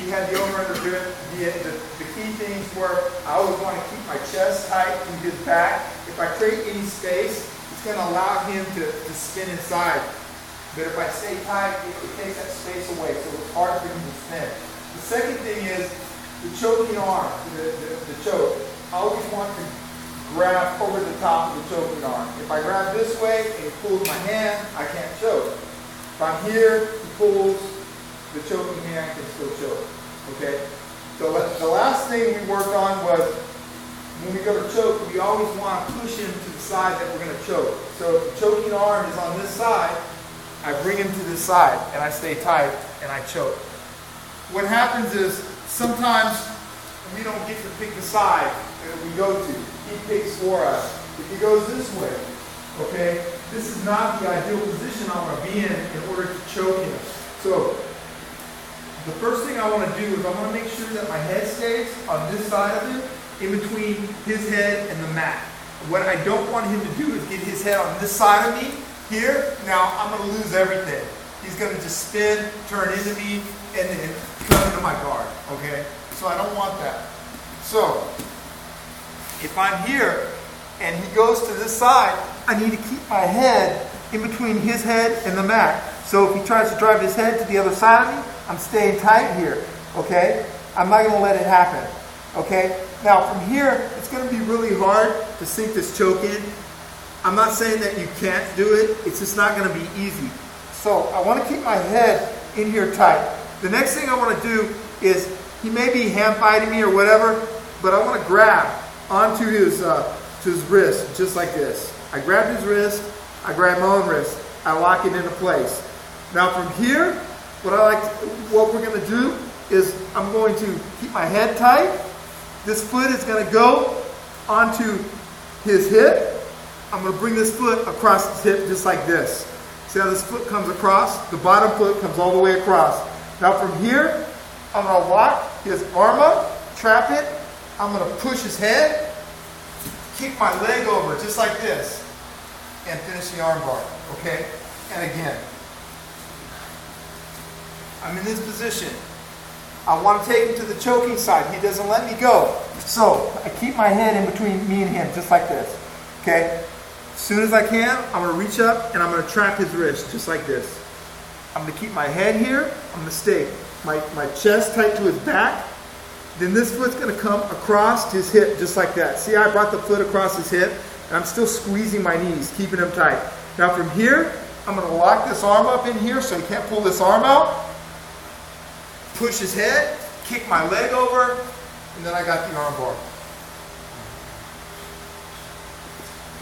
he had the over-under do it. The key things were I always want to keep my chest tight to his back. If I create any space, it's going to allow him to spin inside. But if I stay tight, it takes that space away, so it's hard for him to spin. The second thing is the choking arm, the choke. I always want to grab over the top of the choking arm. If I grab this way and he pulls my hand, I can't choke. If I'm here, he pulls the choking hand, I can still choke. Okay? So the last thing we worked on was when we go to choke, we always want to push him to the side that we're going to choke. So if the choking arm is on this side, I bring him to this side and I stay tight and I choke. What happens is sometimes we don't get to pick the side that we go to. He picks for us. If he goes this way, okay, this is not the ideal position I want to be in order to choke him. So the first thing I want to do is I want to make sure that my head stays on this side of him, in between his head and the mat. What I don't want him to do is get his head on this side of me here. Now I'm going to lose everything. He's going to just spin, turn into me, and then come into my guard. Okay? So I don't want that. So if I'm here and he goes to this side, I need to keep my head in between his head and the mat. So if he tries to drive his head to the other side of me, I'm staying tight here. Okay? I'm not going to let it happen. Okay? Now from here, it's going to be really hard to sink this choke in. I'm not saying that you can't do it. It's just not going to be easy. So I want to keep my head in here tight. The next thing I want to do is, he may be hand fighting me or whatever, but I want to grab onto his wrist just like this. I grab his wrist, I grab my own wrist, I lock it into place. Now from here, what we're going to do is I'm going to keep my head tight. This foot is going to go onto his hip. I'm going to bring this foot across his hip just like this. See how this foot comes across? The bottom foot comes all the way across. Now from here, I'm going to lock his arm up, trap it. I'm going to push his head, kick my leg over just like this, and finish the armbar. Okay? And again. I'm in this position. I want to take him to the choking side. He doesn't let me go. So I keep my head in between me and him just like this. Okay? As soon as I can, I'm going to reach up and I'm going to trap his wrist just like this. I'm going to keep my head here. I'm going to stay my chest tight to his back. Then this foot's going to come across his hip just like that. See how I brought the foot across his hip? And I'm still squeezing my knees, keeping them tight. Now from here, I'm going to lock this arm up in here so he can't pull this arm out. Push his head, kick my leg over, and then I got the arm bar.